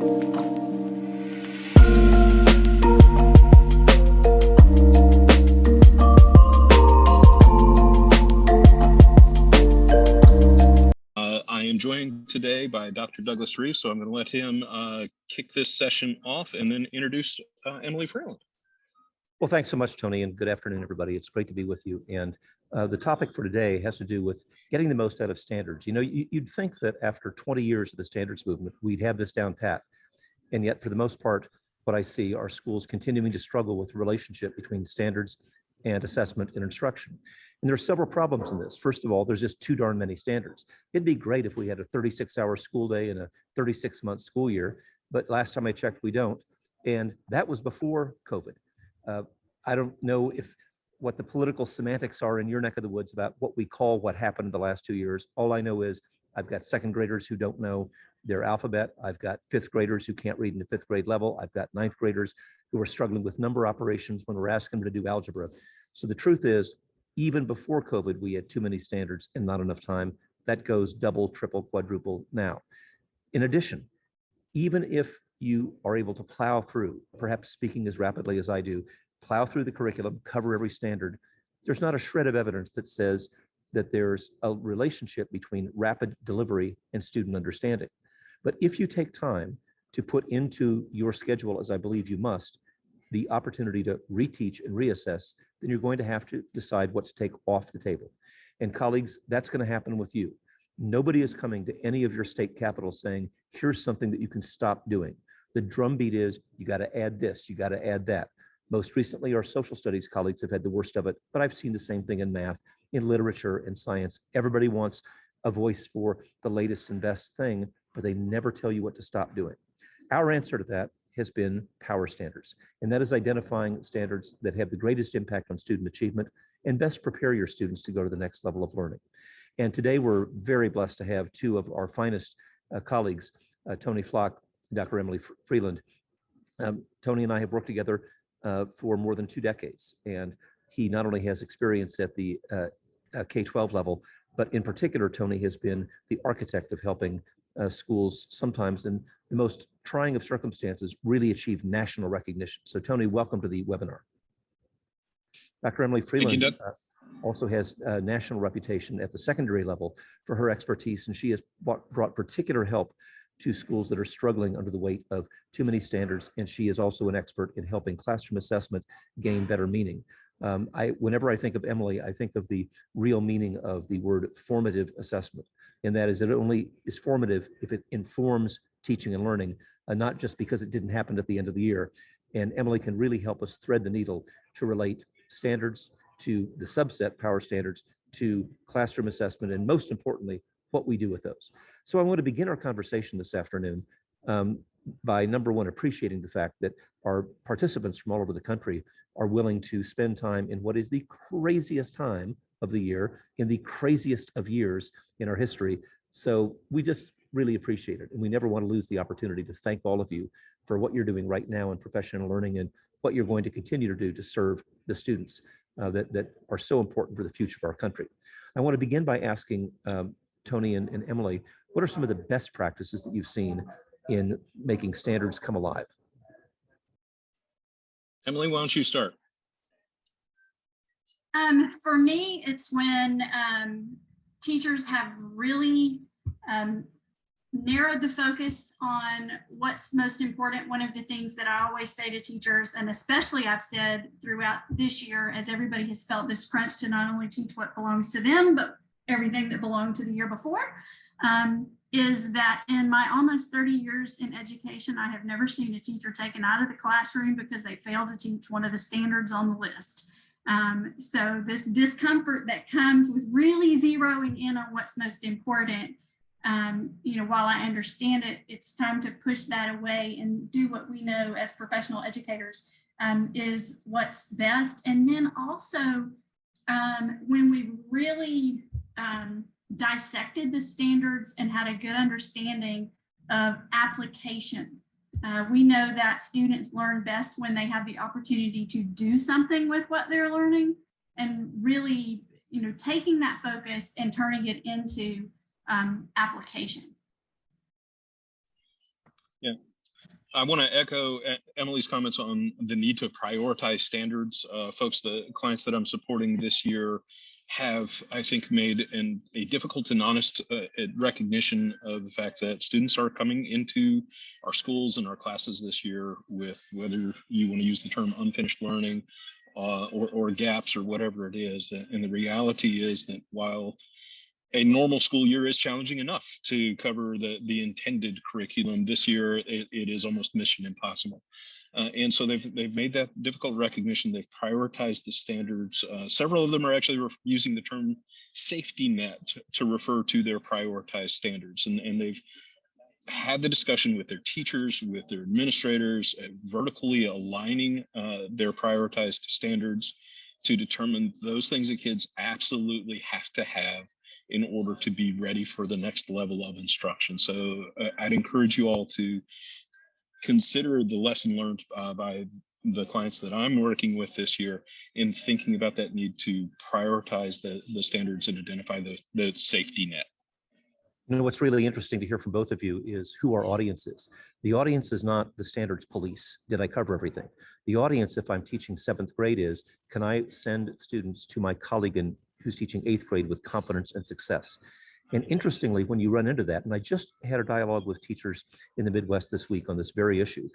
I am joined today by Dr. Douglas Reeves, so I'm going to let him kick this session off and then introduce Emily Freeland. Well, thanks so much, Tony, and good afternoon, everybody. It's great to be with you. And the topic for today has to do with getting the most out of standards. You know, you'd think that after 20 years of the standards movement, we'd have this down pat. And yet, for the most part, what I see are schools continuing to struggle with the relationship between standards and assessment and instruction. And there are several problems in this. First of all, there's just too darn many standards. It'd be great if we had a 36-hour school day and a 36-month school year, but last time I checked, we don't. And that was before COVID. I don't know what the political semantics are in your neck of the woods about what we call what happened in the last 2 years. All I know is I've got second graders who don't know their alphabet. I've got fifth graders who can't read in the fifth grade level. I've got ninth graders who are struggling with number operations when we're asking them to do algebra. So the truth is, even before COVID, we had too many standards and not enough time. That goes double, triple, quadruple now. In addition, even if you are able to plow through, perhaps speaking as rapidly as I do, plow through the curriculum, cover every standard, there's not a shred of evidence that says that there's a relationship between rapid delivery and student understanding. But if you take time to put into your schedule, as I believe you must, the opportunity to reteach and reassess, then you're going to have to decide what to take off the table. And colleagues, that's going to happen with you. Nobody is coming to any of your state capitals saying, here's something that you can stop doing. The drumbeat is, you got to add this, you got to add that. Most recently, our social studies colleagues have had the worst of it, but I've seen the same thing in math, in literature, and science. Everybody wants a voice for the latest and best thing, but they never tell you what to stop doing. Our answer to that has been power standards, and that is identifying standards that have the greatest impact on student achievement and best prepare your students to go to the next level of learning. And today we're very blessed to have two of our finest colleagues, Tony Flock, Dr. Emily Freeland. Tony and I have worked together for more than 2 decades, and he not only has experience at the K-12 level, but in particular, Tony has been the architect of helping schools, sometimes in the most trying of circumstances, really achieve national recognition. So Tony, welcome to the webinar. Dr. Emily Freeland also has a national reputation at the secondary level for her expertise, and she has brought particular help to schools that are struggling under the weight of too many standards, and she is also an expert in helping classroom assessment gain better meaning. Whenever I think of Emily, I think of the real meaning of the word formative assessment, and that is that it only is formative if it informs teaching and learning, not just because it didn't happen at the end of the year. And Emily can really help us thread the needle to relate standards to the subset power standards to classroom assessment, and most importantly, what we do with those. So I want to begin our conversation this afternoon by, number one, appreciating the fact that our participants from all over the country are willing to spend time in what is the craziest time of the year, in the craziest of years in our history. So we just really appreciate it. And we never want to lose the opportunity to thank all of you for what you're doing right now in professional learning and what you're going to continue to do to serve the students that are so important for the future of our country. I want to begin by asking Tony and Emily, what are some of the best practices that you've seen in making standards come alive? Emily, why don't you start? For me, it's when teachers have really narrowed the focus on what's most important. One of the things that I always say to teachers, and especially I've said throughout this year, as everybody has felt this crunch to not only teach what belongs to them, but everything that belonged to the year before, is that in my almost 30 years in education, I have never seen a teacher taken out of the classroom because they failed to teach one of the standards on the list. So this discomfort that comes with really zeroing in on what's most important, while I understand it, it's time to push that away and do what we know as professional educators is what's best. And then also when we really dissected the standards and had a good understanding of application. We know that students learn best when they have the opportunity to do something with what they're learning, and really, taking that focus and turning it into application. Yeah. I want to echo Emily's comments on the need to prioritize standards. Folks, the clients that I'm supporting this year have, I think, made a difficult and honest recognition of the fact that students are coming into our schools and our classes this year with, whether you want to use the term unfinished learning or gaps or whatever it is. And the reality is that while a normal school year is challenging enough to cover the intended curriculum, this year it is almost mission impossible. And so they've made that difficult recognition. They've prioritized the standards. Several of them are actually using the term safety net to refer to their prioritized standards. And they've had the discussion with their teachers, with their administrators, vertically aligning their prioritized standards to determine those things that kids absolutely have to have in order to be ready for the next level of instruction. So I'd encourage you all to consider the lesson learned by the clients that I'm working with this year in thinking about that need to prioritize the standards and identify the safety net. You know, what's really interesting to hear from both of you is who our audience is. The audience is not the standards police. Did I cover everything? The audience, if I'm teaching 7th grade, is can I send students to my colleague who's teaching 8th grade with confidence and success? And interestingly, when you run into that, and I just had a dialogue with teachers in the Midwest this week on this very issue,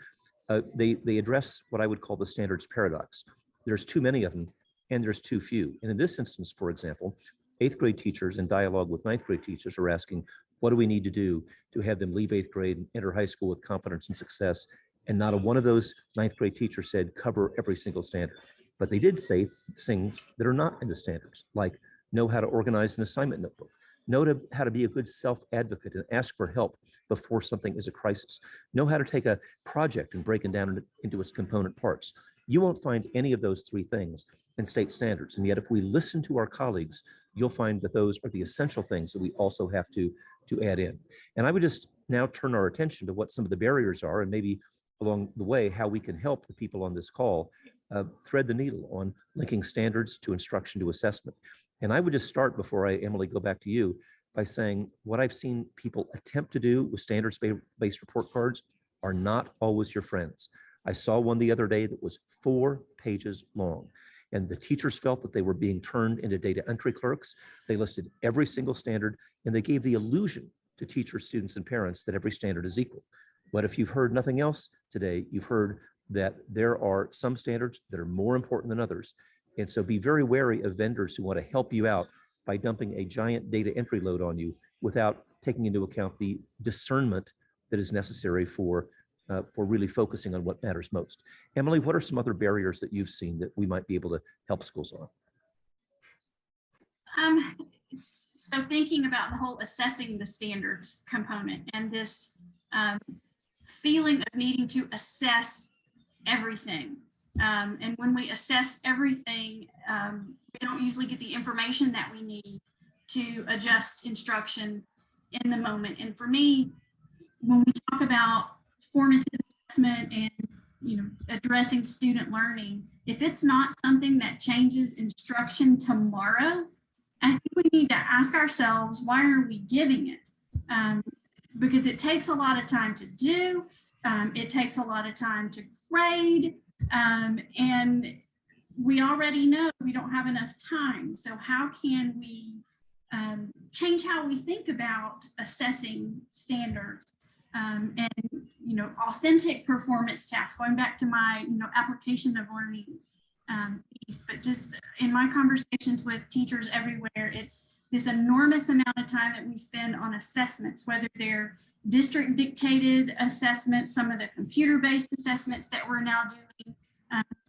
they address what I would call the standards paradox. There's too many of them, and there's too few. And in this instance, for example, 8th grade teachers in dialogue with 9th grade teachers are asking, what do we need to do to have them leave 8th grade and enter high school with confidence and success? And not a one of those 9th grade teachers said cover every single standard. But they did say things that are not in the standards, like know how to organize an assignment notebook, know how to be a good self-advocate and ask for help before something is a crisis, know how to take a project and break it down into its component parts. You won't find any of those 3 things in state standards. And yet, if we listen to our colleagues, you'll find that those are the essential things that we also have to add in. And I would just now turn our attention to what some of the barriers are, and maybe along the way, how we can help the people on this call thread the needle on linking standards to instruction to assessment. And I would just start, before Emily, go back to you, by saying what I've seen people attempt to do with standards-based report cards are not always your friends. I saw one the other day that was 4 pages long, and the teachers felt that they were being turned into data entry clerks. They listed every single standard, and they gave the illusion to teachers, students, and parents that every standard is equal. But if you've heard nothing else today, you've heard that there are some standards that are more important than others. And so be very wary of vendors who want to help you out by dumping a giant data entry load on you without taking into account the discernment that is necessary for really focusing on what matters most. Emily, what are some other barriers that you've seen that we might be able to help schools on? So thinking about the whole assessing the standards component and this feeling of needing to assess everything. And when we assess everything, we don't usually get the information that we need to adjust instruction in the moment. And for me, when we talk about formative assessment and addressing student learning, if it's not something that changes instruction tomorrow, I think we need to ask ourselves, why are we giving it? Because it takes a lot of time to do, it takes a lot of time to grade, and we already know we don't have enough time. So how can we change how we think about assessing standards? And authentic performance tasks, going back to my application of learning piece, but just in my conversations with teachers everywhere, it's this enormous amount of time that we spend on assessments, whether they're district dictated assessments, some of the computer-based assessments that we're now doing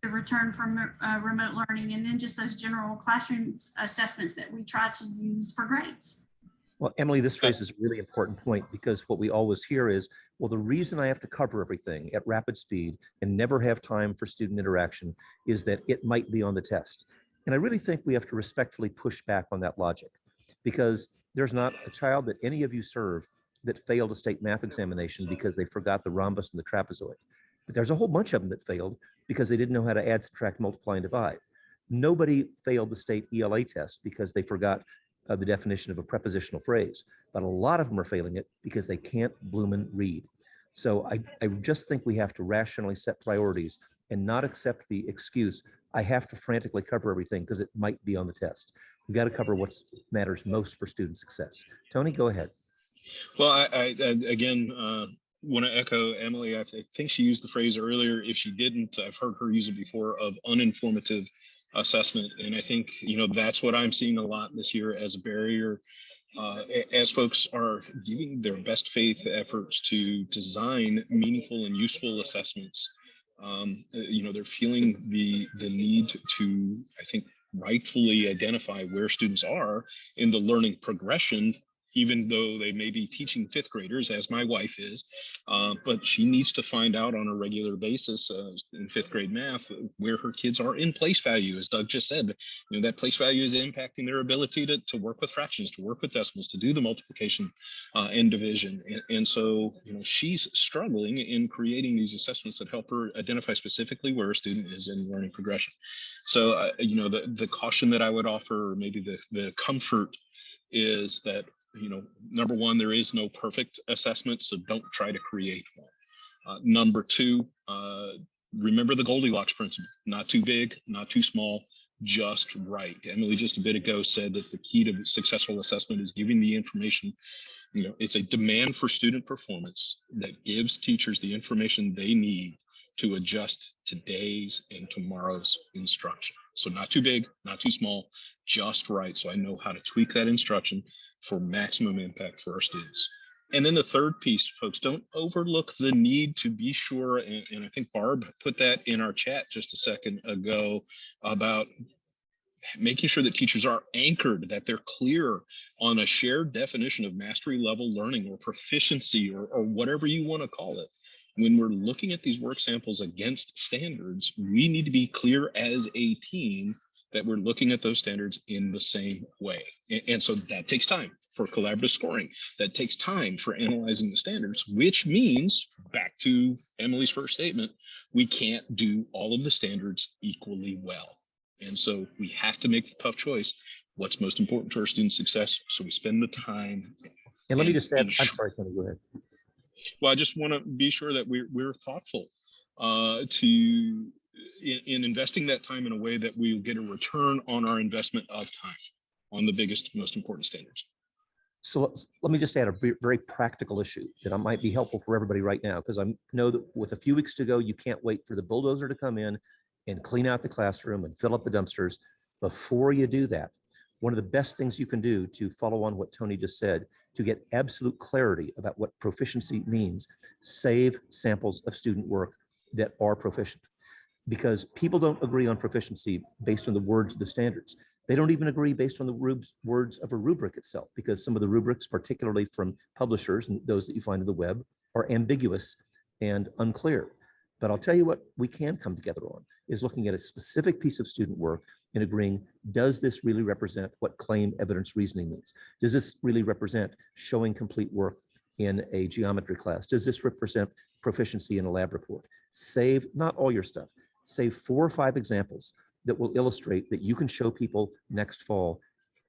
to return from remote learning, and then just those general classroom assessments that we try to use for grades. Well, Emily, this raises a really important point, because what we always hear is, well, the reason I have to cover everything at rapid speed and never have time for student interaction is that it might be on the test. And I really think we have to respectfully push back on that logic, because there's not a child that any of you serve that failed a state math examination because they forgot the rhombus and the trapezoid. But there's a whole bunch of them that failed because they didn't know how to add, subtract, multiply, and divide. Nobody failed the state ELA test because they forgot the definition of a prepositional phrase, but a lot of them are failing it because they can't bloomin' read. So I just think we have to rationally set priorities and not accept the excuse, I have to frantically cover everything because it might be on the test. We got to cover what matters most for student success. Tony, go ahead. Well, I again want to echo Emily. I think she used the phrase earlier. If she didn't, I've heard her use it before, of uninformative assessment. And I think, that's what I'm seeing a lot this year as a barrier. As folks are giving their best faith efforts to design meaningful and useful assessments, they're feeling the need to, I think, rightfully identify where students are in the learning progression, even though they may be teaching fifth graders, as my wife is, but she needs to find out on a regular basis in fifth grade math where her kids are in place value. As Doug just said, that place value is impacting their ability to work with fractions, to work with decimals, to do the multiplication and division. And so, she's struggling in creating these assessments that help her identify specifically where a student is in learning progression. So, the caution that I would offer, or maybe the comfort, is that, number one, there is no perfect assessment, so don't try to create one. Number two, remember the Goldilocks principle: not too big, not too small, just right. Emily just a bit ago said that the key to successful assessment is giving the information. It's a demand for student performance that gives teachers the information they need to adjust today's and tomorrow's instruction. So not too big, not too small, just right. So I know how to tweak that instruction for maximum impact for our students. And then the third piece, folks, don't overlook the need to be sure, and I think Barb put that in our chat just a second ago, about making sure that teachers are anchored, that they're clear on a shared definition of mastery level learning or proficiency, or whatever you want to call it. When we're looking at these work samples against standards, we need to be clear as a team that we're looking at those standards in the same way. And so that takes time for collaborative scoring. That takes time for analyzing the standards, which means, back to Emily's first statement, we can't do all of the standards equally well. And so we have to make the tough choice. What's most important to our student success? So we spend the time. And let me just add, I'm sorry, Tony, go ahead. Well, I just want to be sure that we're thoughtful in investing that time in a way that we'll get a return on our investment of time on the biggest, most important standards. So let me just add a very practical issue that might be helpful for everybody right now, because I know that with a few weeks to go, you can't wait for the bulldozer to come in and clean out the classroom and fill up the dumpsters. Before you do that, one of the best things you can do to follow on what Tony just said, to get absolute clarity about what proficiency means, save samples of student work that are proficient. Because people don't agree on proficiency based on the words of the standards. They don't even agree based on the words of a rubric itself, because some of the rubrics, particularly from publishers and those that you find on the web, are ambiguous and unclear. But I'll tell you what we can come together on is looking at a specific piece of student work and agreeing, does this really represent what claim evidence reasoning means? Does this really represent showing complete work in a geometry class? Does this represent proficiency in a lab report? Save, not all your stuff, save 4 or 5 examples that will illustrate that you can show people next fall.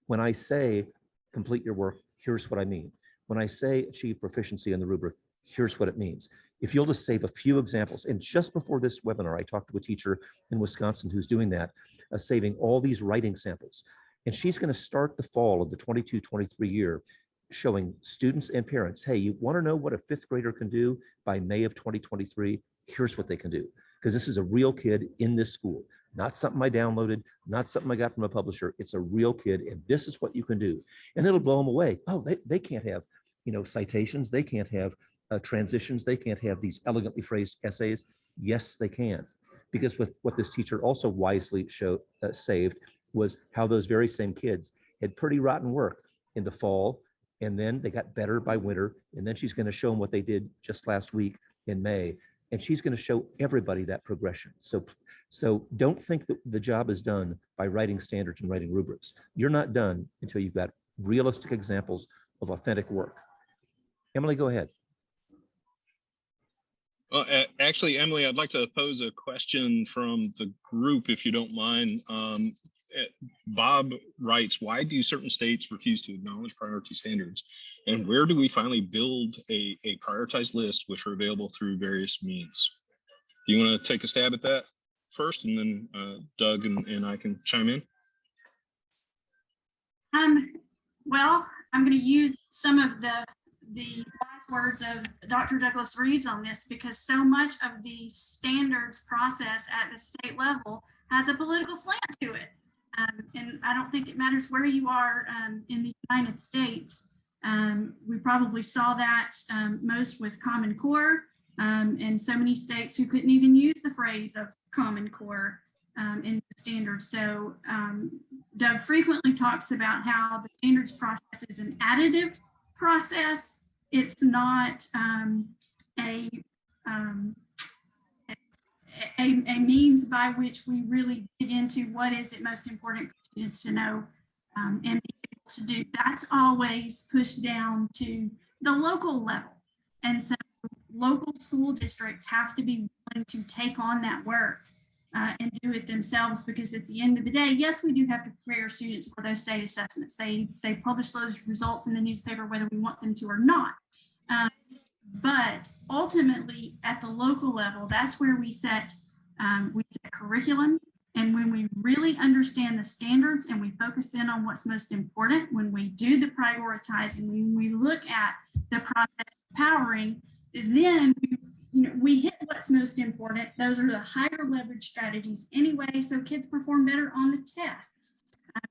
When I say complete your work, here's what I mean. When I say achieve proficiency in the rubric, here's what it means. If you'll just save a few examples, and just before this webinar, I talked to a teacher in Wisconsin who's doing that, saving all these writing samples. And she's going to start the fall of the 22-23 year showing students and parents, hey, you want to know what a 5th grader can do by May of 2023? Here's what they can do. Because this is a real kid in this school, not something I downloaded, not something I got from a publisher. It's a real kid, and this is what you can do. And it'll blow them away. Oh, they can't have, citations. They can't have transitions. They can't have these elegantly phrased essays. Yes, they can. Because with what this teacher also wisely saved was how those very same kids had pretty rotten work in the fall, and then they got better by winter, and then she's going to show them what they did just last week in May, and she's going to show everybody that progression. So don't think that the job is done by writing standards and writing rubrics. You're not done until you've got realistic examples of authentic work. Emily, go ahead. Well, actually, Emily, I'd like to pose a question from the group, if you don't mind. Bob writes, why do certain states refuse to acknowledge priority standards? And where do we finally build a prioritized list which are available through various means? Do you want to take a stab at that first, and then Doug and I can chime in? Well, I'm going to use some of the wise words of Dr. Douglas Reeves on this, because so much of the standards process at the state level has a political slant to it. And I don't think it matters where you are in the United States. We probably saw that most with Common Core, and so many states who couldn't even use the phrase of Common Core in the standards. So Doug frequently talks about how the standards process is an additive process. It's not a means by which we really dig into what is it most important for students to know and be able to do. That's always pushed down to the local level. And so local school districts have to be willing to take on that work and do it themselves, because at the end of the day, yes, we do have to prepare students for those state assessments. They publish those results in the newspaper whether we want them to or not. But ultimately, at the local level, that's where we set curriculum. And when we really understand the standards and we focus in on what's most important, when we do the prioritizing, when we look at the process of powering, then we hit what's most important. Those are the higher leverage strategies anyway, so kids perform better on the tests.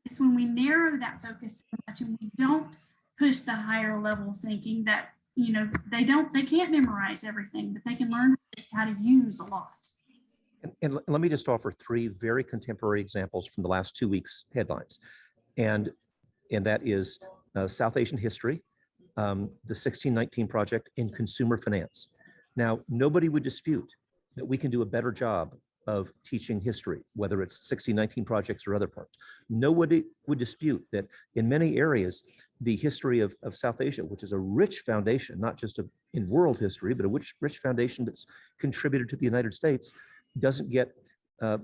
It's when we narrow that focus so much and we don't push the higher level thinking that they can't memorize everything, but they can learn how to use a lot. And let me just offer three very contemporary examples from the last 2 weeks' headlines. And that is South Asian history, the 1619 Project, and consumer finance. Now, nobody would dispute that we can do a better job of teaching history, whether it's 1619 projects or other parts. Nobody would dispute that in many areas, the history of South Asia, which is a rich foundation, not just in world history, but a rich foundation that's contributed to the United States, doesn't get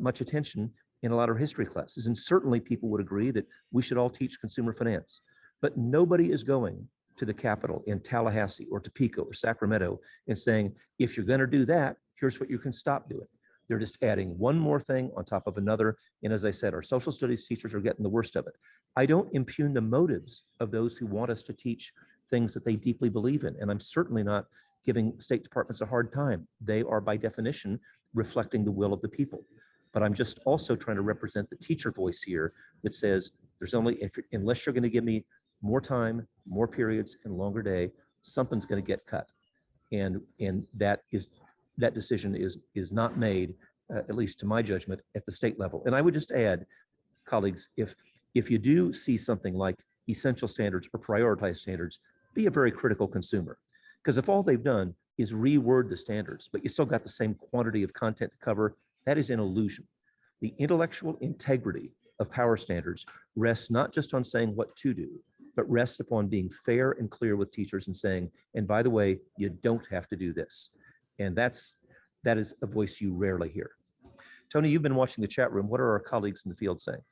much attention in a lot of history classes. And certainly people would agree that we should all teach consumer finance, but nobody is going to the Capitol in Tallahassee or Topeka or Sacramento and saying, if you're going to do that, here's what you can stop doing. They're just adding one more thing on top of another. And as I said, our social studies teachers are getting the worst of it. I don't impugn the motives of those who want us to teach things that they deeply believe in. And I'm certainly not giving state departments a hard time. They are by definition reflecting the will of the people. But I'm just also trying to represent the teacher voice here that says there's only, unless you're going to give me more time, more periods, and longer day, something's going to get cut. And that decision is not made, at least to my judgment, at the state level. And I would just add, colleagues, if you do see something like essential standards or prioritized standards, be a very critical consumer. Because if all they've done is reword the standards, but you still got the same quantity of content to cover, that is an illusion. The intellectual integrity of power standards rests not just on saying what to do, but rests upon being fair and clear with teachers and saying, and by the way, you don't have to do this. And that is a voice you rarely hear. Tony, you've been watching the chat room. What are our colleagues in the field saying?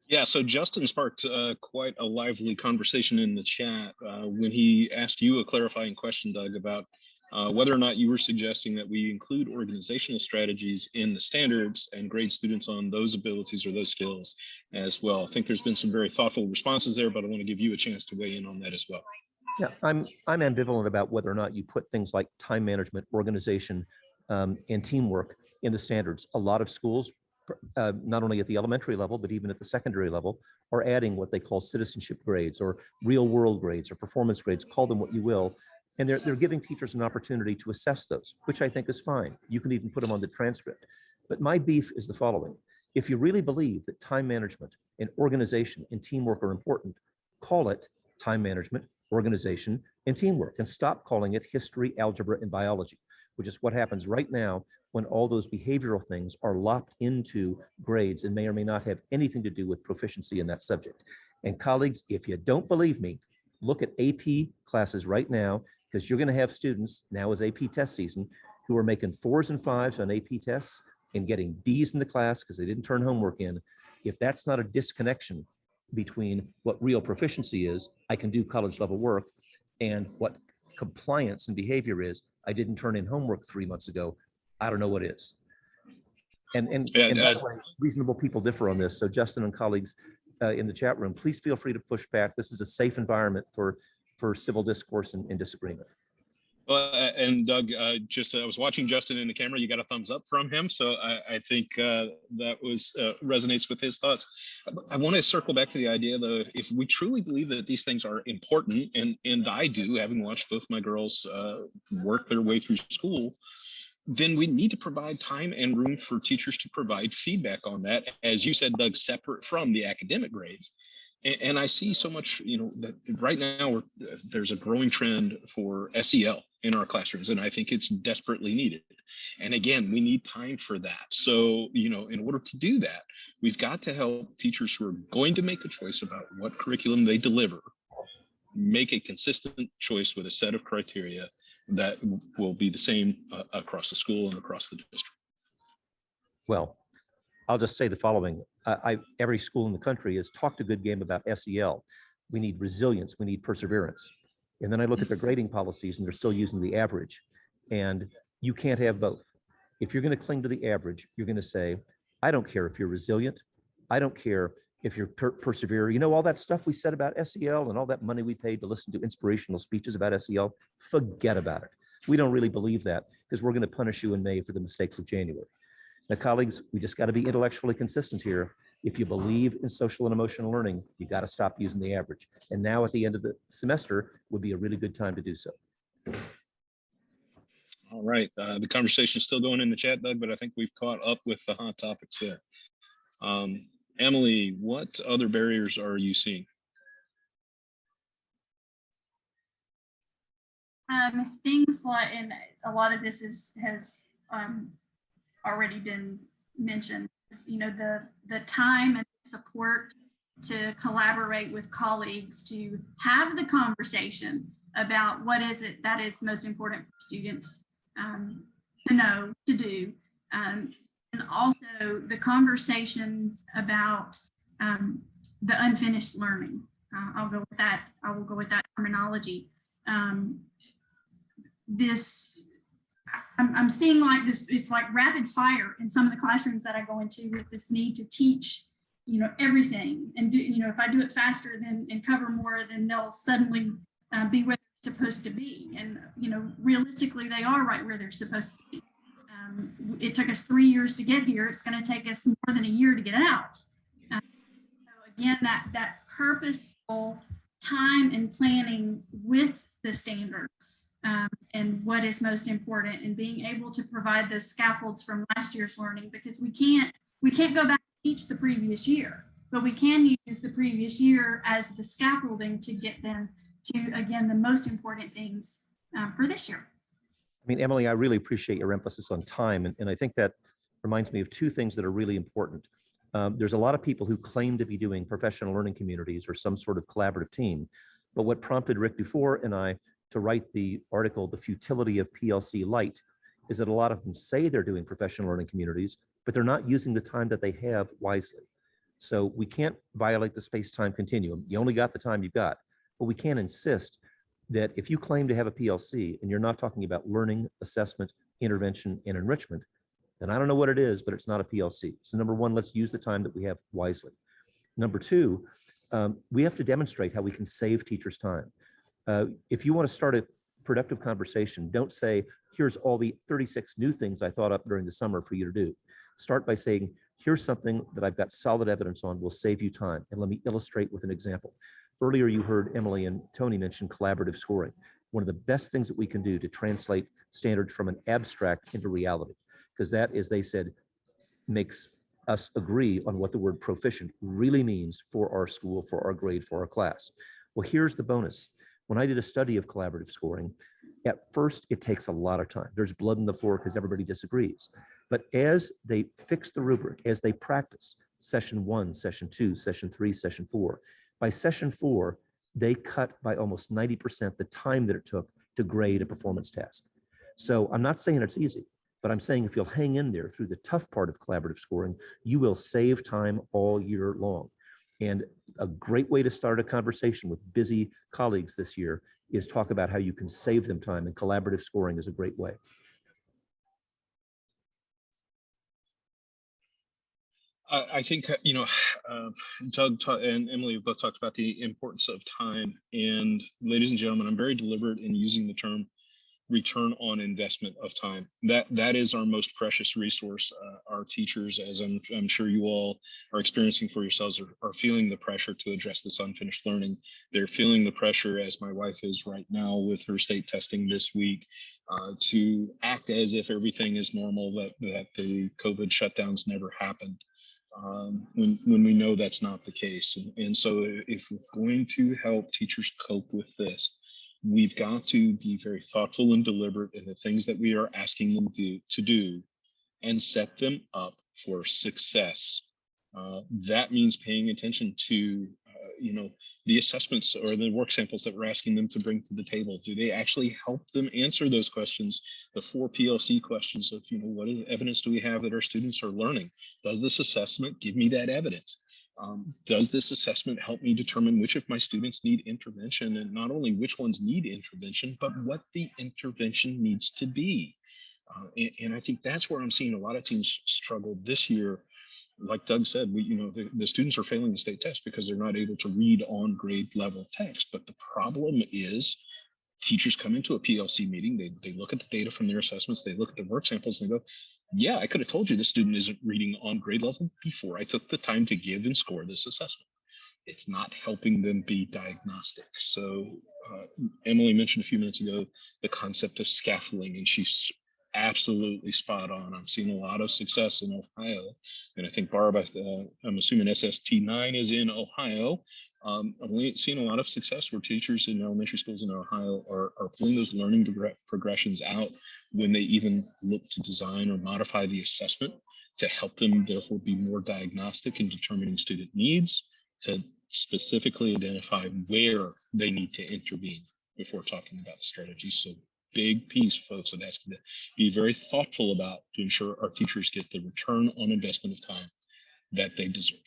Yeah, so Justin sparked quite a lively conversation in the chat when he asked you a clarifying question, Doug, about whether or not you were suggesting that we include organizational strategies in the standards and grade students on those abilities or those skills as well. I think there's been some very thoughtful responses there, but I want to give you a chance to weigh in on that as well. Yeah, I'm ambivalent about whether or not you put things like time management, organization, and teamwork in the standards. A lot of schools, not only at the elementary level, but even at the secondary level, are adding what they call citizenship grades or real world grades or performance grades, call them what you will. And they're giving teachers an opportunity to assess those, which I think is fine. You can even put them on the transcript. But my beef is the following. If you really believe that time management and organization and teamwork are important, call it time management, organization, and teamwork, and stop calling it history, algebra, and biology, which is what happens right now when all those behavioral things are locked into grades and may or may not have anything to do with proficiency in that subject. And colleagues, if you don't believe me, look at AP classes right now, because you're going to have students, now is AP test season, who are making 4s and 5s on AP tests and getting Ds in the class because they didn't turn homework in. If that's not a disconnection between what real proficiency is, I can do college level work, and what compliance and behavior is, I didn't turn in homework 3 months ago, I don't know what is. And by the way, reasonable people differ on this. So Justin and colleagues in the chat room, please feel free to push back. This is a safe environment for civil discourse and disagreement. Well, and Doug, I was watching Justin in the camera. You got a thumbs up from him, so I think that was resonates with his thoughts. I want to circle back to the idea, though, if we truly believe that these things are important, and I do, having watched both my girls work their way through school, then we need to provide time and room for teachers to provide feedback on that, as you said, Doug, separate from the academic grades. And I see so much, that right now there's a growing trend for SEL in our classrooms, and I think it's desperately needed. And again, we need time for that. So, in order to do that, we've got to help teachers who are going to make a choice about what curriculum they deliver, make a consistent choice with a set of criteria that will be the same across the school and across the district. Well, I'll just say the following. Every school in the country has talked a good game about SEL. We need resilience, we need perseverance. And then I look at their grading policies and they're still using the average. And you can't have both. If you're going to cling to the average, you're going to say, I don't care if you're resilient. I don't care if you're persevere. All that stuff we said about SEL and all that money we paid to listen to inspirational speeches about SEL, forget about it. We don't really believe that because we're going to punish you in May for the mistakes of January. Now, colleagues, we just got to be intellectually consistent here. If you believe in social and emotional learning, you got to stop using the average. And now at the end of the semester would be a really good time to do so. All right. The conversation is still going in the chat, Doug, but I think we've caught up with the hot topics there. Emily, what other barriers are you seeing? Things like, and a lot of this has already been mentioned, the time and support to collaborate with colleagues to have the conversation about what is it that is most important for students to know, to do, and also the conversations about the unfinished learning. I will go with that terminology. I'm seeing like this, it's like rapid fire in some of the classrooms that I go into with this need to teach, everything, and do, if I do it faster and cover more, then they'll suddenly be where they're supposed to be. And, realistically, they are right where they're supposed to be. It took us 3 years to get here. It's going to take us more than a year to get out. So again, that purposeful time and planning with the standards and what is most important, and being able to provide those scaffolds from last year's learning, because we can't go back and teach the previous year, but we can use the previous year as the scaffolding to get them to, again, the most important things for this year. Emily, I really appreciate your emphasis on time. And I think that reminds me of two things that are really important. There's a lot of people who claim to be doing professional learning communities or some sort of collaborative team. But what prompted Rick Dufour and I to write the article, The Futility of PLC Light, is that a lot of them say they're doing professional learning communities, but they're not using the time that they have wisely. So we can't violate the space-time continuum. You only got the time you've got, but we can't insist that if you claim to have a PLC and you're not talking about learning, assessment, intervention, and enrichment, then I don't know what it is, but it's not a PLC. So number one, let's use the time that we have wisely. Number two, we have to demonstrate how we can save teachers time. If you want to start a productive conversation, don't say, here's all the 36 new things I thought up during the summer for you to do. Start by saying, here's something that I've got solid evidence on will save you time. And let me illustrate with an example. Earlier, you heard Emily and Tony mention collaborative scoring. One of the best things that we can do to translate standards from an abstract into reality, because that, as they said, makes us agree on what the word proficient really means for our school, for our grade, for our class. Well, here's the bonus. When I did a study of collaborative scoring, at first it takes a lot of time. There's blood on the floor because everybody disagrees. But as they fix the rubric, as they practice session 1, session 2, session 3, session 4, by session 4, they cut by almost 90% the time that it took to grade a performance task. So I'm not saying it's easy, But I'm saying if you'll hang in there through the tough part of collaborative scoring, you will save time all year long. And a great way to start a conversation with busy colleagues this year is talk about how you can save them time, and collaborative scoring is a great way. I think, Doug and Emily have both talked about the importance of time. And ladies and gentlemen, I'm very deliberate in using the term return on investment of time. That is our most precious resource. Our teachers, as I'm sure you all are experiencing for yourselves, are feeling the pressure to address this unfinished learning. They're feeling the pressure, as my wife is right now with her state testing this week, to act as if everything is normal, that the COVID shutdowns never happened. When we know that's not the case. And so if we're going to help teachers cope with this, we've got to be very thoughtful and deliberate in the things that we are asking them to do and set them up for success. That means paying attention to the assessments or the work samples that we're asking them to bring to the table. Do they actually help them answer those questions, the 4 PLC questions of, what evidence do we have that our students are learning? Does this assessment give me that evidence? Does this assessment help me determine which of my students need intervention, and not only which ones need intervention, but what the intervention needs to be? And I think that's where I'm seeing a lot of teams struggle this year. Like Doug said, the students are failing the state test because they're not able to read on grade level text. But the problem is teachers come into a PLC meeting, they look at the data from their assessments, they look at the work samples, and they go, yeah, I could have told you the student isn't reading on grade level before I took the time to give and score this assessment. It's not helping them be diagnostic. So Emily mentioned a few minutes ago the concept of scaffolding, and she's absolutely spot on. I'm seeing a lot of success in Ohio, and I think Barb, I'm assuming SST9 is in Ohio. I'm seeing a lot of success where teachers in elementary schools in Ohio are pulling those learning progressions out when they even look to design or modify the assessment to help them therefore be more diagnostic in determining student needs, to specifically identify where they need to intervene before talking about strategies. So big piece, folks, of asking to be very thoughtful about to ensure our teachers get the return on investment of time that they deserve.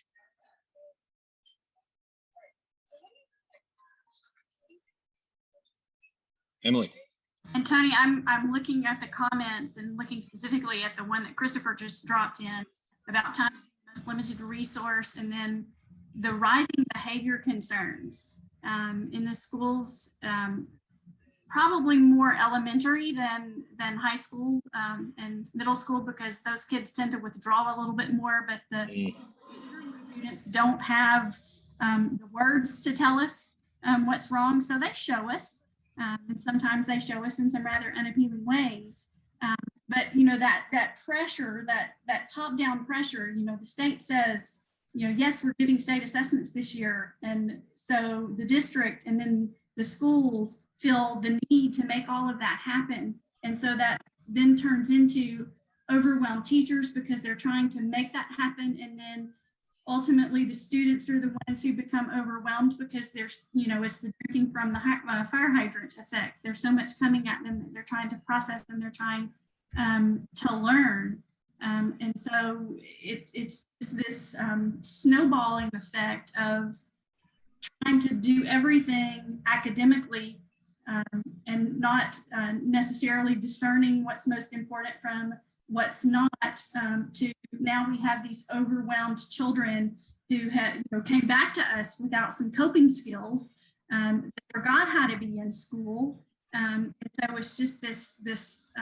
Emily. And Tony, I'm looking at the comments and looking specifically at the one that Christopher just dropped in about time, most limited resource, and then the rising behavior concerns in the schools, probably more elementary than high school and middle school, because those kids tend to withdraw a little bit more, but the students don't have the words to tell us what's wrong, so they show us. And sometimes they show us in some rather unappealing ways. But that pressure, that top-down pressure, the state says, yes, we're giving state assessments this year. And so the district and then the schools feel the need to make all of that happen. And so that then turns into overwhelmed teachers because they're trying to make that happen. And then ultimately the students are the ones who become overwhelmed because there's, it's the drinking from the fire hydrant effect. There's so much coming at them that they're trying to process and they're trying to learn. And so it's this snowballing effect of trying to do everything academically and not necessarily discerning what's most important from what's not, to now we have these overwhelmed children who had came back to us without some coping skills, forgot how to be in school, and so it's just this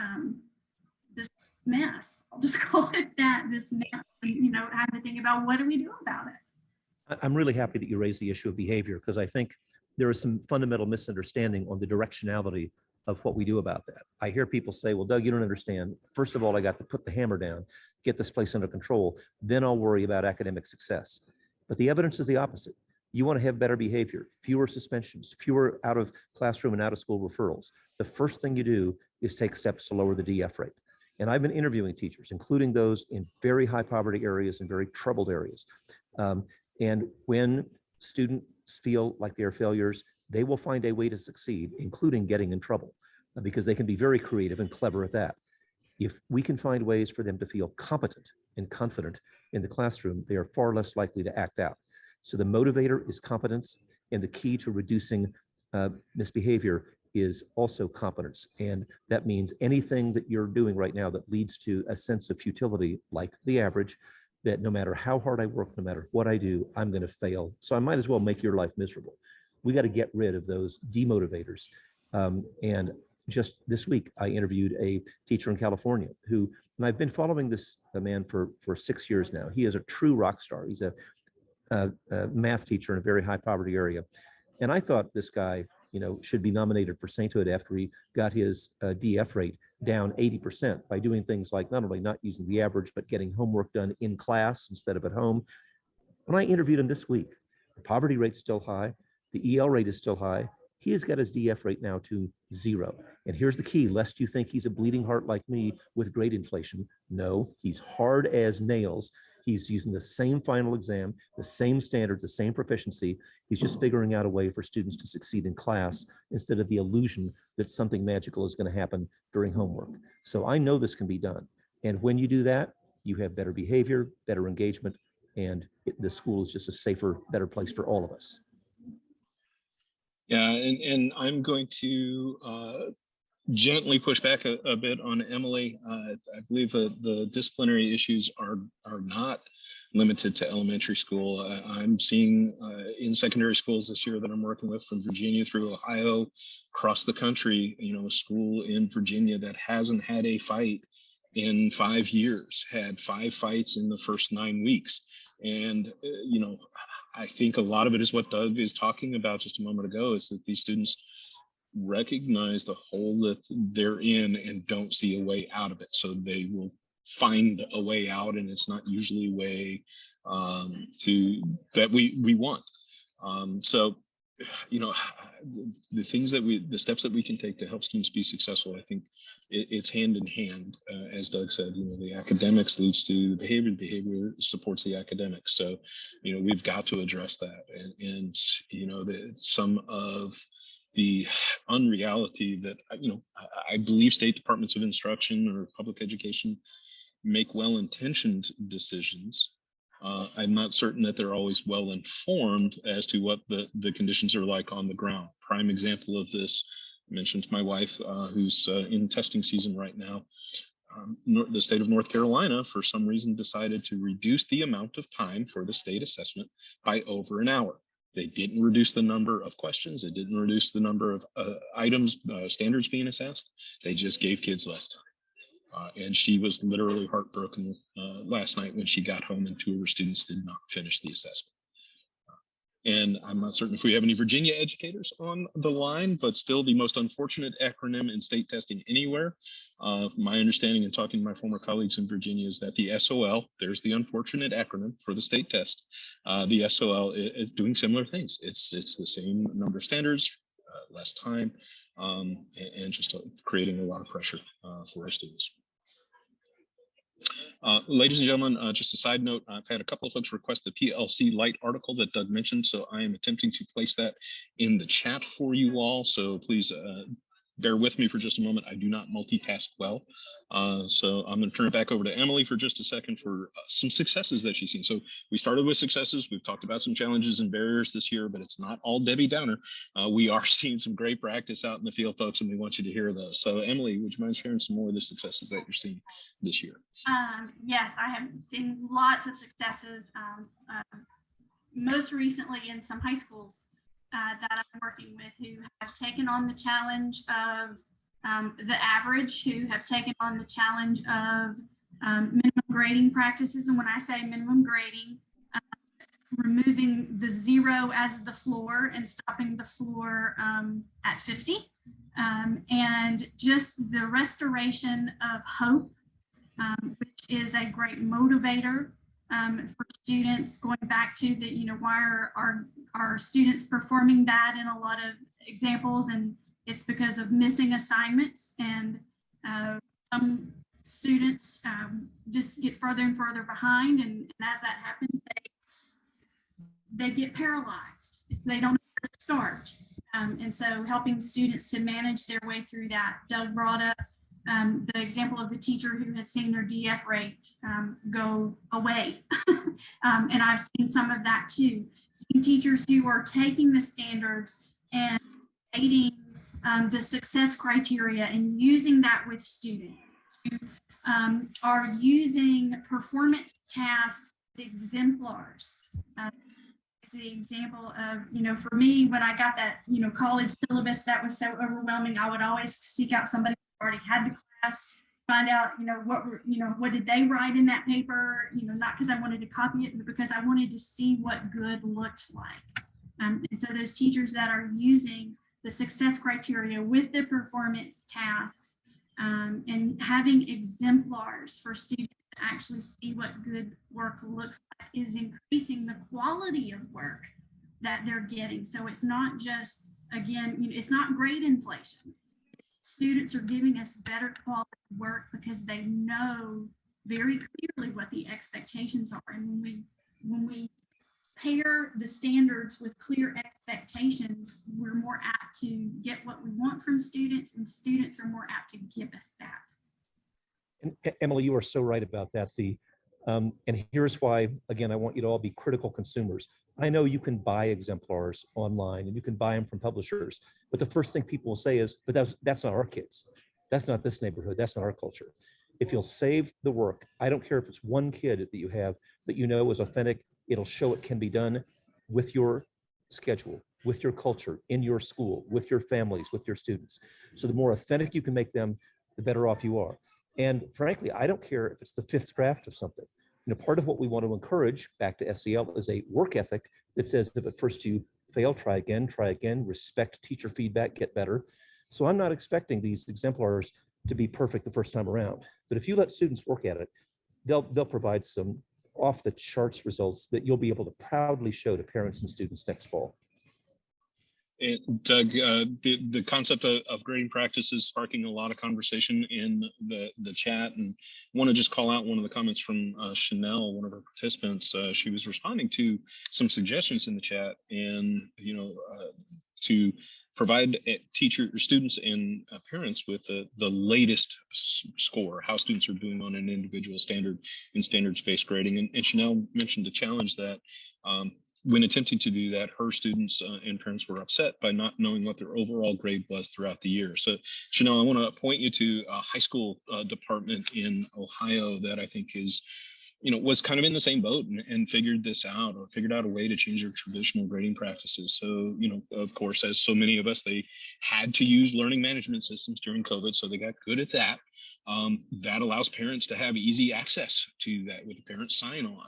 mess. I'll just call it that, this mess. And, having to think about what do we do about it. I'm really happy that you raised the issue of behavior, because I think there is some fundamental misunderstanding on the directionality of what we do about that. I hear people say, well, Doug, you don't understand. First of all, I got to put the hammer down, get this place under control, then I'll worry about academic success. But the evidence is the opposite. You want to have better behavior, fewer suspensions, fewer out of classroom and out of school referrals. The first thing you do is take steps to lower the DF rate. And I've been interviewing teachers, including those in very high poverty areas and very troubled areas. And when students feel like they are failures, they will find a way to succeed, including getting in trouble, because they can be very creative and clever at that. If we can find ways for them to feel competent and confident in the classroom, they are far less likely to act out. So the motivator is competence, and the key to reducing misbehavior is also competence. And that means anything that you're doing right now that leads to a sense of futility, like the average, that no matter how hard I work, no matter what I do, I'm going to fail. So I might as well make your life miserable. We got to get rid of those demotivators. And just this week, I interviewed a teacher in California who, and I've been following this man for 6 years now. He is a true rock star. He's a math teacher in a very high poverty area. And I thought this guy, should be nominated for sainthood after he got his DF rate down 80% by doing things like not only not using the average, but getting homework done in class instead of at home. When I interviewed him this week, the poverty rate's still high. The EL rate is still high. He has got his DF rate now to 0. And here's the key, lest you think he's a bleeding heart like me with grade inflation. No, he's hard as nails. He's using the same final exam, the same standards, the same proficiency. He's just figuring out a way for students to succeed in class instead of the illusion that something magical is going to happen during homework. So I know this can be done. And when you do that, you have better behavior, better engagement, and the school is just a safer, better place for all of us. Yeah, and I'm going to gently push back a bit on Emily. I believe that the disciplinary issues are not limited to elementary school. I'm seeing in secondary schools this year that I'm working with, from Virginia through Ohio, across the country, a school in Virginia that hasn't had a fight in 5 years, had 5 fights in the first 9 weeks. And, I think a lot of it is what Doug is talking about just a moment ago, is that these students recognize the hole that they're in and don't see a way out of it. So they will find a way out, and it's not usually a way that we want. So, the steps that we can take to help students be successful, I think it's hand in hand. As Doug said, the academics leads to behavior supports the academics. So, we've got to address that. And some of the unreality that, I believe state departments of instruction or public education make well-intentioned decisions. I'm not certain that they're always well informed as to what the conditions are like on the ground. Prime example of this, I mentioned to my wife, who's in testing season right now. The state of North Carolina, for some reason, decided to reduce the amount of time for the state assessment by over an hour. They didn't reduce the number of questions. They didn't reduce the number of items, standards being assessed. They just gave kids less time. And she was literally heartbroken last night when she got home and 2 of her students did not finish the assessment. And I'm not certain if we have any Virginia educators on the line, but still the most unfortunate acronym in state testing anywhere. My understanding and talking to my former colleagues in Virginia is that the SOL, there's the unfortunate acronym for the state test. The SOL is doing similar things. It's the same number of standards, less time, and just creating a lot of pressure for our students. Ladies and gentlemen, just a side note, I've had a couple of folks request the PLC Lite article that Doug mentioned, so I am attempting to place that in the chat for you all. So please bear with me for just a moment. I do not multitask well. So I'm going to turn it back over to Emily for just a second for some successes that she's seen. So we started with successes. We've talked about some challenges and barriers this year, but it's not all Debbie Downer. We are seeing some great practice out in the field, folks, and we want you to hear those. So Emily, would you mind sharing some more of the successes that you're seeing this year? Yes, I have seen lots of successes, most recently in some high schools that I'm working with, who have taken on the challenge of the average, who have taken on the challenge of minimum grading practices. And when I say minimum grading, removing the 0 as the floor and stopping the floor at 50. And just the restoration of hope, which is a great motivator for students, going back to the, why are our students performing bad in a lot of examples, and it's because of missing assignments, and some students just get further and further behind, and as that happens, they get paralyzed. They don't know where to start. And so helping students to manage their way through that. Doug brought up the example of the teacher who has seen their DF rate go away. And I've seen some of that too. Seen teachers who are taking the standards and creating the success criteria and using that with students who are using performance tasks, exemplars. It's the example of, for me, when I got that, college syllabus that was so overwhelming, I would always seek out somebody who already had the class, find out, what did they write in that paper, not because I wanted to copy it, but because I wanted to see what good looked like. And so those teachers that are using the success criteria with the performance tasks and having exemplars for students to actually see what good work looks like is increasing the quality of work that they're getting. So it's not just, again, it's not grade inflation. Students are giving us better quality work because they know very clearly what the expectations are. And when we pair the standards with clear expectations, we're more apt to get what we want from students, and students are more apt to give us that. And Emily, you are so right about that. And here's why, again, I want you to all be critical consumers. I know you can buy exemplars online and you can buy them from publishers, but the first thing people will say is, but that's not our kids. That's not this neighborhood. That's not our culture. If you'll save the work, I don't care if it's one kid that you have that is authentic, it'll show it can be done with your schedule, with your culture, in your school, with your families, with your students. So the more authentic you can make them, the better off you are. And frankly, I don't care if it's the 5th draft of something. Part of what we want to encourage back to SEL is a work ethic that says if at first you fail, try again, respect teacher feedback, get better. So I'm not expecting these exemplars to be perfect the first time around. But if you let students work at it, they'll provide some off the charts results that you'll be able to proudly show to parents and students next fall. And Doug, the concept of grading practice is sparking a lot of conversation in the chat, and want to just call out one of the comments from Chanel, one of our participants. She was responding to some suggestions in the chat, and to provide students and parents with the latest score, how students are doing on an individual standard in standards-based grading. And Chanel mentioned a challenge that when attempting to do that, her students and parents were upset by not knowing what their overall grade was throughout the year. So Chanel, I want to point you to a high school department in Ohio that I think is, was kind of in the same boat and figured this out, or figured out a way to change their traditional grading practices. So, of course, as so many of us, they had to use learning management systems during COVID, so they got good at that. That allows parents to have easy access to that with the parent sign on.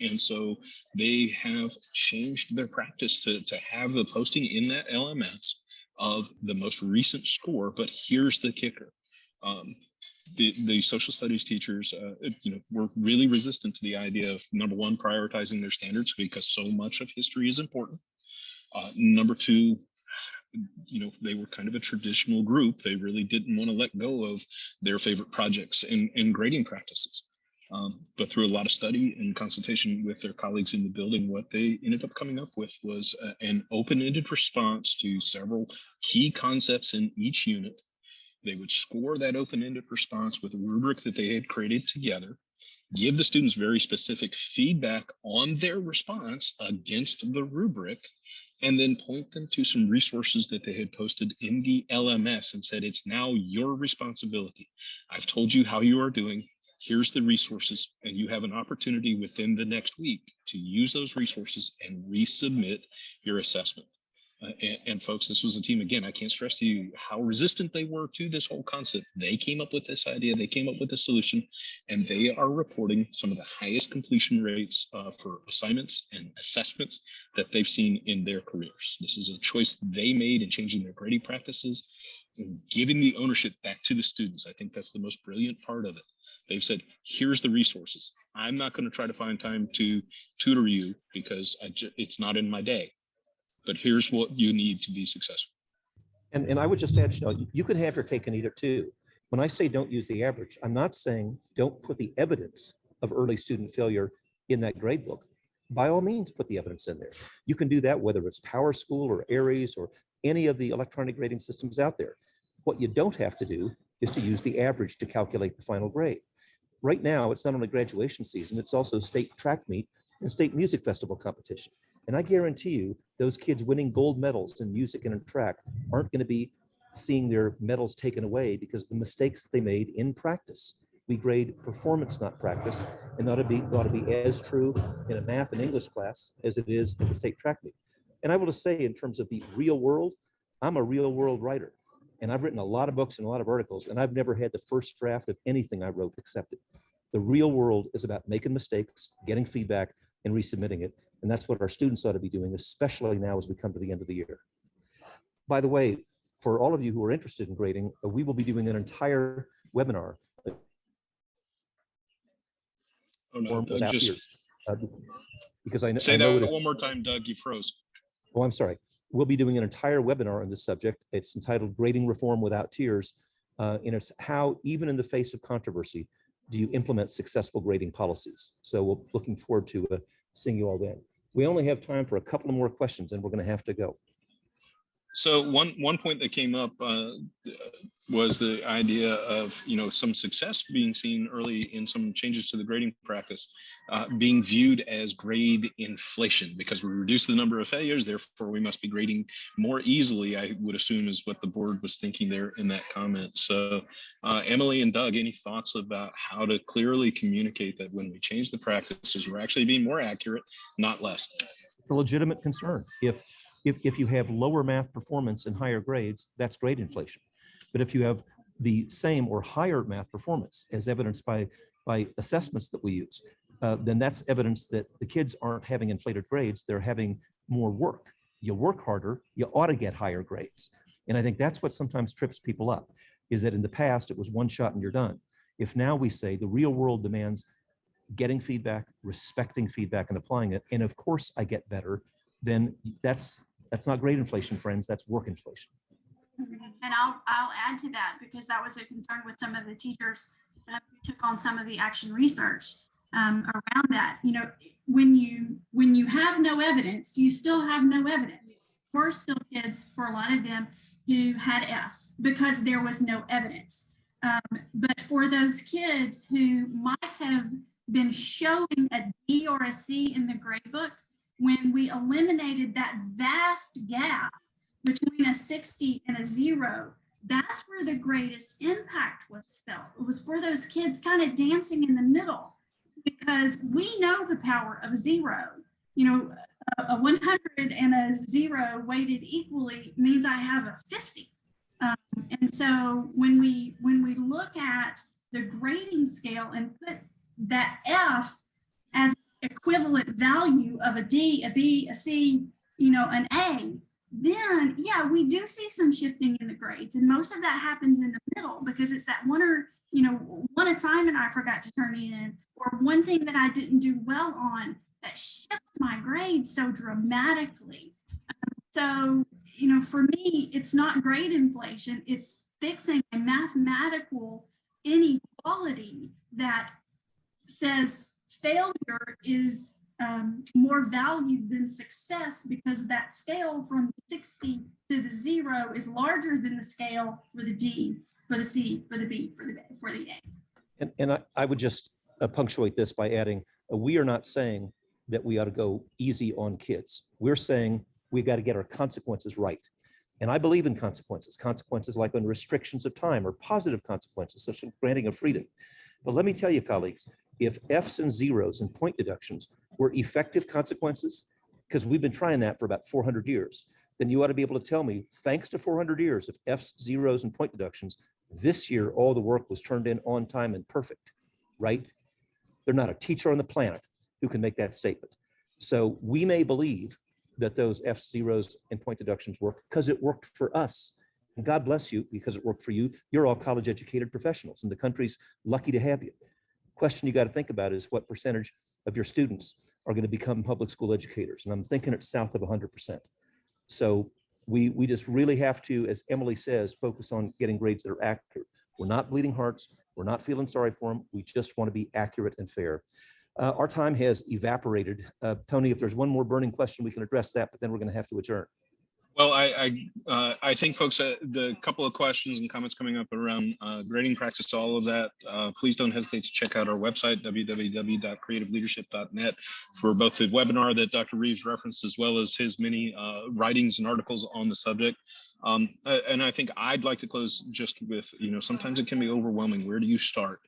And so they have changed their practice to have the posting in that LMS of the most recent score. But here's the kicker. The social studies teachers, were really resistant to the idea of, number one, prioritizing their standards because so much of history is important. Number two, they were kind of a traditional group. They really didn't want to let go of their favorite projects and grading practices. But through a lot of study and consultation with their colleagues in the building, what they ended up coming up with was an open-ended response to several key concepts in each unit. They would score that open-ended response with a rubric that they had created together, give the students very specific feedback on their response against the rubric, and then point them to some resources that they had posted in the LMS and said, it's now your responsibility. I've told you how you are doing. Here's the resources, and you have an opportunity within the next week to use those resources and resubmit your assessment. And folks, this was a team, again, I can't stress to you how resistant they were to this whole concept. They came up with this idea, they came up with a solution, and they are reporting some of the highest completion rates for assignments and assessments that they've seen in their careers. This is a choice they made in changing their grading practices and giving the ownership back to the students. I think that's the most brilliant part of it. They've said, here's the resources. I'm not going to try to find time to tutor you because it's not in my day. But here's what you need to be successful. And I would just add, you can have your cake and eat it too. When I say don't use the average, I'm not saying don't put the evidence of early student failure in that grade book. By all means, put the evidence in there. You can do that whether it's PowerSchool or Aries or any of the electronic grading systems out there. What you don't have to do is to use the average to calculate the final grade. Right now, it's not only graduation season, it's also state track meet and state music festival competition. And I guarantee you, those kids winning gold medals in music and in track aren't going to be seeing their medals taken away because of the mistakes that they made in practice. We grade performance, not practice, and ought to be as true in a math and English class as it is in the state track meet. And I will just say, in terms of the real world, I'm a real world writer. And I've written a lot of books and a lot of articles, and I've never had the first draft of anything I wrote accepted. The real world is about making mistakes, getting feedback, and resubmitting it. And that's what our students ought to be doing, especially now as we come to the end of the year. By the way, for all of you who are interested in grading, we will be doing an entire webinar. Oh no, Doug, because I know. Say that one more time, Doug, you froze. Oh, I'm sorry. We'll be doing an entire webinar on this subject. It's entitled Grading Reform Without Tears. And it's how, even in the face of controversy, do you implement successful grading policies? So we're looking forward to seeing you all then. We only have time for a couple of more questions and we're going to have to go. So one point that came up was the idea of, some success being seen early in some changes to the grading practice being viewed as grade inflation because we reduce the number of failures, therefore we must be grading more easily, I would assume is what the board was thinking there in that comment. So Emily and Doug, any thoughts about how to clearly communicate that when we change the practices, we're actually being more accurate, not less? It's a legitimate concern. If you have lower math performance and higher grades, that's grade inflation. But if you have the same or higher math performance, as evidenced by assessments that we use, then that's evidence that the kids aren't having inflated grades, they're having more work. You work harder, you ought to get higher grades. And I think that's what sometimes trips people up, is that in the past, it was one shot and you're done. If now we say the real world demands getting feedback, respecting feedback and applying it, and of course I get better, then that's not grade inflation, friends, that's work inflation. And I'll add to that because that was a concern with some of the teachers who took on some of the action research around that. When you have no evidence, you still have no evidence. We're still kids, for a lot of them, who had Fs because there was no evidence. But for those kids who might have been showing a D or a C in the grade book, when we eliminated that vast gap between a 60 and a 0, that's where the greatest impact was felt. It was for those kids kind of dancing in the middle, because we know the power of a 0. A 100 and a 0 weighted equally means I have a 50. And so when we look at the grading scale and put that F as equivalent value of a D, a B, a C, an A, then yeah, we do see some shifting in the grades. And most of that happens in the middle because it's that one assignment I forgot to turn in, or one thing that I didn't do well on that shifts my grade so dramatically. So, for me, it's not grade inflation, it's fixing a mathematical inequality that says failure is more valued than success, because that scale from 60 to the 0 is larger than the scale for the D, for the C, for the B, for the A. And I would just punctuate this by adding, we are not saying that we ought to go easy on kids. We're saying we've got to get our consequences right. And I believe in consequences like on restrictions of time, or positive consequences, such as granting of freedom. But let me tell you, colleagues, if Fs and zeros and point deductions were effective consequences, because we've been trying that for about 400 years, then you ought to be able to tell me, thanks to 400 years of Fs, zeros, and point deductions, this year all the work was turned in on time and perfect, right? They're not a teacher on the planet who can make that statement. So we may believe that those Fs, zeros, and point deductions work because it worked for us. And God bless you, because it worked for you. You're all college educated professionals and the country's lucky to have you. Question you got to think about is what percentage of your students are going to become public school educators? And I'm thinking it's south of 100%. So we just really have to, as Emily says, focus on getting grades that are accurate. We're not bleeding hearts. We're not feeling sorry for them. We just want to be accurate and fair. Our time has evaporated. Tony, if there's one more burning question, we can address that, but then we're going to have to adjourn. Well, I think folks, the couple of questions and comments coming up around grading practice, all of that, please don't hesitate to check out our website, www.creativeleadership.net, for both the webinar that Dr. Reeves referenced, as well as his many writings and articles on the subject. And I think I'd like to close just with, sometimes it can be overwhelming. Where do you start?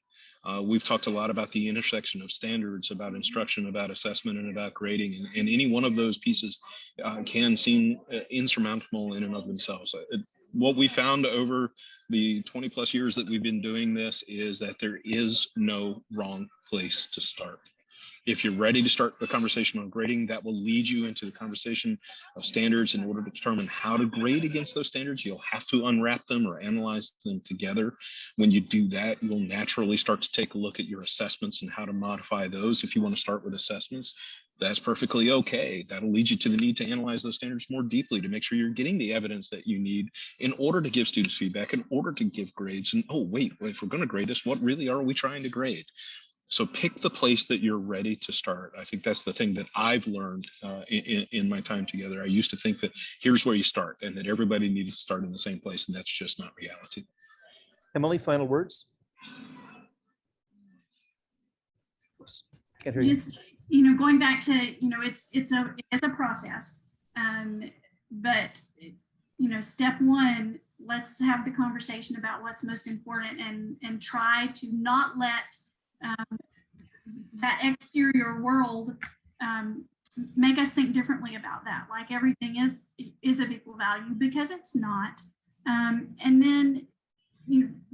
We've talked a lot about the intersection of standards, about instruction, about assessment, and about grading. And any one of those pieces can seem insurmountable in and of themselves. What we found over the 20 plus years that we've been doing this is that there is no wrong place to start. If you're ready to start the conversation on grading, that will lead you into the conversation of standards. In order to determine how to grade against those standards, you'll have to unwrap them or analyze them together. When you do that, you'll naturally start to take a look at your assessments and how to modify those. If you want to start with assessments, that's perfectly okay. That'll lead you to the need to analyze those standards more deeply to make sure you're getting the evidence that you need in order to give students feedback, in order to give grades. And oh, wait, if we're going to grade this, what really are we trying to grade? So pick the place that you're ready to start. I think that's the thing that I've learned in my time together. I used to think that here's where you start and that everybody needed to start in the same place, and that's just not reality. Emily, final words? Oops, can't hear you. Just, going back to, it's a process, but, step one, let's have the conversation about what's most important and try to not let that exterior world make us think differently about that, like everything is of equal value, because it's not. And then,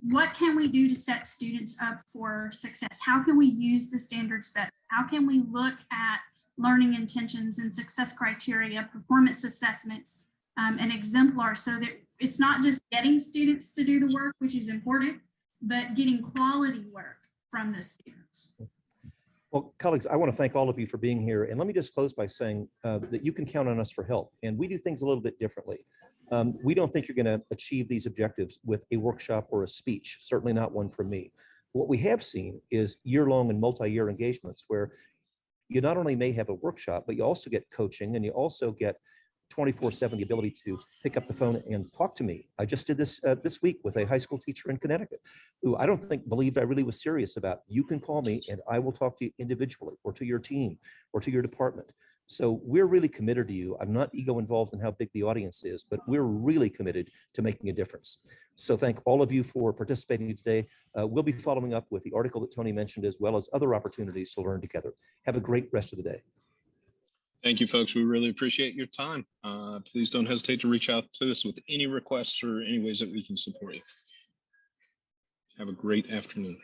what can we do to set students up for success? How can we use the standards better? How can we look at learning intentions and success criteria, performance assessments, and exemplars, so that it's not just getting students to do the work, which is important, but getting quality work from the students. Well, colleagues, I want to thank all of you for being here. And let me just close by saying that you can count on us for help. And we do things a little bit differently. We don't think you're going to achieve these objectives with a workshop or a speech, certainly not one from me. What we have seen is year-long and multi-year engagements where you not only may have a workshop, but you also get coaching, and you also get 24/7 the ability to pick up the phone and talk to me. I just did this this week with a high school teacher in Connecticut who I don't think believed I really was serious about. You can call me and I will talk to you individually, or to your team, or to your department. So we're really committed to you. I'm not ego involved in how big the audience is, but we're really committed to making a difference. So thank all of you for participating today. We'll be following up with the article that Tony mentioned, as well as other opportunities to learn together. Have a great rest of the day. Thank you, folks. We really appreciate your time. Please don't hesitate to reach out to us with any requests or any ways that we can support you. Have a great afternoon.